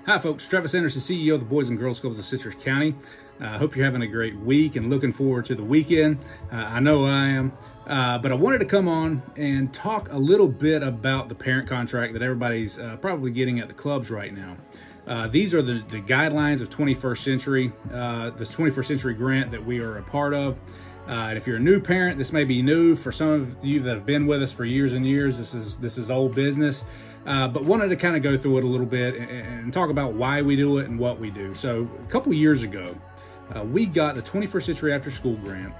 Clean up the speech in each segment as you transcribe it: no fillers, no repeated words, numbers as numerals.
Hi folks, Travis Anderson, CEO of the Boys and Girls Clubs of Citrus County. I hope you're having a great week and looking forward to the weekend. I know I am, but I wanted to come on and talk a little bit about the parent contract that everybody's probably getting at the clubs right now. These are the guidelines of 21st Century, this 21st Century grant that we are a part of. And if you're a new parent, this may be new. For some of you that have been with us for years and years, this is old business. But wanted to kind of go through it a little bit and talk about why we do it and what we do. So a couple years ago, we got the 21st Century After School Grant,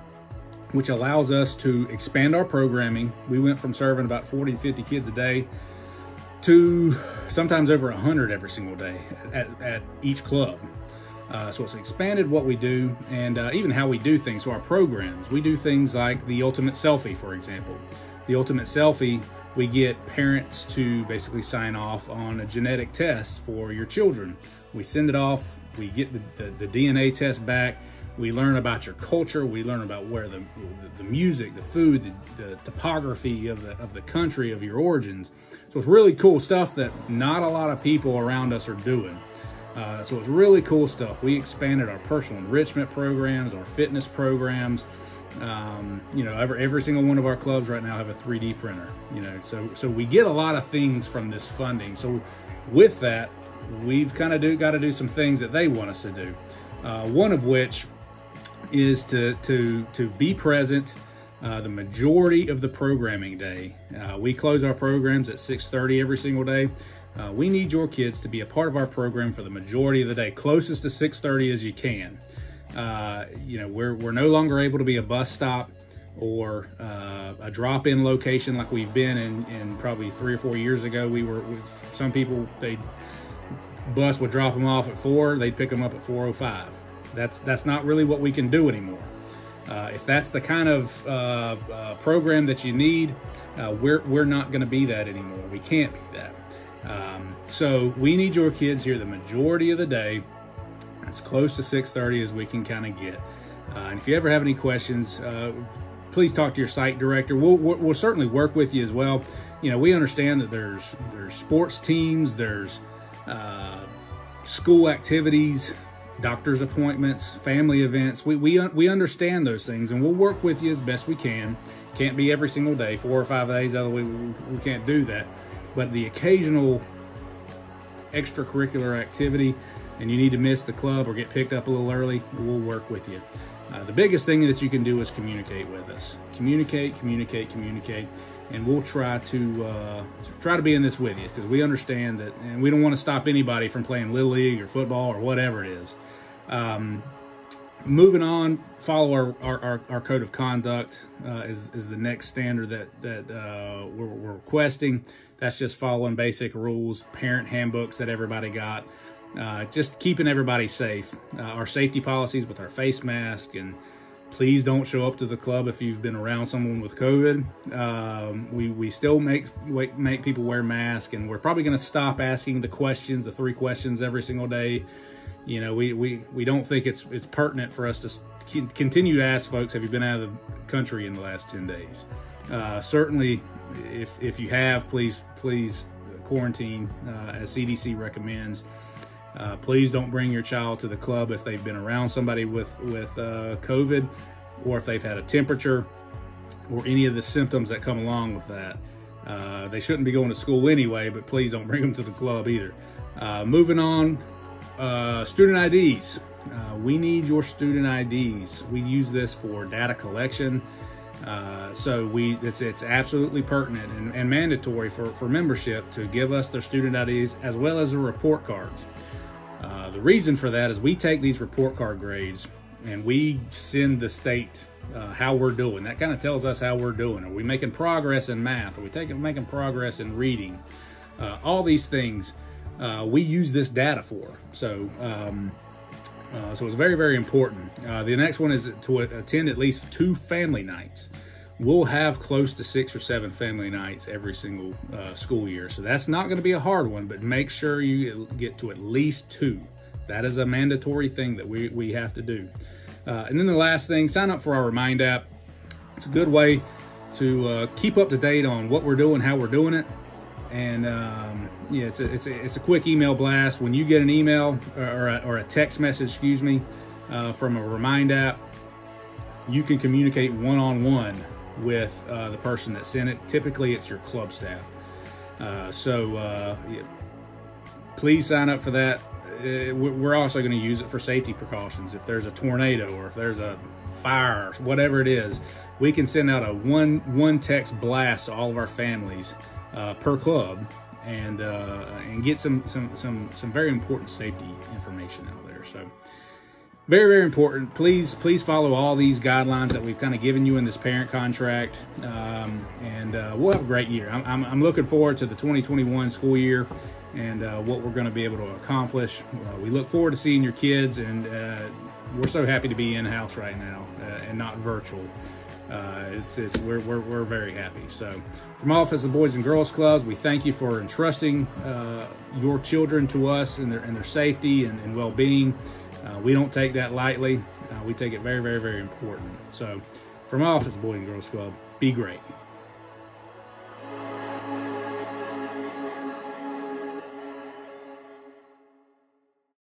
which allows us to expand our programming. We went from serving about 40 to 50 kids a day to sometimes over 100 every single day at each club. So it's expanded what we do and even how we do things. So our programs, we do things like the Ultimate Selfie, for example. The Ultimate Selfie, we get parents to basically sign off on a genetic test for your children. We send it off, we get the DNA test back, we learn about your culture, we learn about where the music, the food, the topography of the country, of your origins. So it's really cool stuff that not a lot of people around us are doing. So it's really cool stuff. We expanded our personal enrichment programs, our fitness programs. You know, every single one of our clubs right now have a 3D printer, you know, so we get a lot of things from this funding. So with that, we've kind of got to do some things that they want us to do. One of which is to be present the majority of the programming day. We close our programs at 6:30 every single day. We need your kids to be a part of our program for the majority of the day, closest to 6:30 as you can. You know, we're no longer able to be a bus stop or a drop-in location like we've been in probably 3 or 4 years ago. Some people, bus would drop them off at 4, they'd pick them up at 4:05. That's not really what we can do anymore. If that's the kind of program that you need, we're not going to be that anymore. We can't be that. So we need your kids here the majority of the day, as close to 6:30 as we can kind of get. And if you ever have any questions, please talk to your site director. We'll certainly work with you as well. You know, we understand that there's sports teams, there's school activities, doctor's appointments, family events. We understand those things, and we'll work with you as best we can. Can't be every single day, 4 or 5 days out of the week. We can't do that. But the occasional extracurricular activity, and you need to miss the club or get picked up a little early, we'll work with you. The biggest thing that you can do is communicate with us. Communicate, and we'll try to be in this with you, because we understand that, and we don't want to stop anybody from playing Little League or football or whatever it is. Moving on, follow our code of conduct is the next standard that we're requesting. That's just following basic rules, parent handbooks that everybody got. Just keeping everybody safe. Our safety policies with our face mask, and please don't show up to the club if you've been around someone with COVID. We still make people wear masks, and we're probably going to stop asking the 3 questions every single day. You know, we don't think it's pertinent for us to continue to ask folks, have you been out of the country in the last 10 days? Certainly, if you have, please quarantine as CDC recommends. Please don't bring your child to the club if they've been around somebody with COVID, or if they've had a temperature or any of the symptoms that come along with that. They shouldn't be going to school anyway, but please don't bring them to the club either. Moving on, student IDs. We need your student IDs. We use this for data collection. So it's absolutely pertinent and mandatory for membership to give us their student IDs as well as the report cards. The reason for that is we take these report card grades and we send the state how we're doing. That kind of tells us how we're doing. Are we making progress in math? Are we making progress in reading? All these things we use this data for. So it's very, very important. The next one is to attend at least 2 family nights. We'll have close to 6 or 7 family nights every single school year. So that's not going to be a hard one, but make sure you get to at least 2. That is a mandatory thing that we have to do. And then the last thing, sign up for our Remind app. It's a good way to keep up to date on what we're doing, how we're doing it. And yeah, it's a quick email blast. When you get an email or a text message, excuse me, from a Remind app, you can communicate one-on-one with the person that sent it. Typically, it's your club staff. Yeah, please sign up for that. We're also going to use it for safety precautions. If there's a tornado or if there's a fire, whatever it is, we can send out a one text blast to all of our families per club, and get some very important safety information out there. So very, very important. Please follow all these guidelines that we've kind of given you in this parent contract, and we'll have a great year. I'm looking forward to the 2021 school year and what we're going to be able to accomplish. We look forward to seeing your kids, and we're so happy to be in-house right now and not virtual. We're very happy. So from Office of Boys and Girls Clubs, we thank you for entrusting your children to us and their safety and well-being. We don't take that lightly. We take it very, very, very important. So from Office of Boys and Girls Club, be great.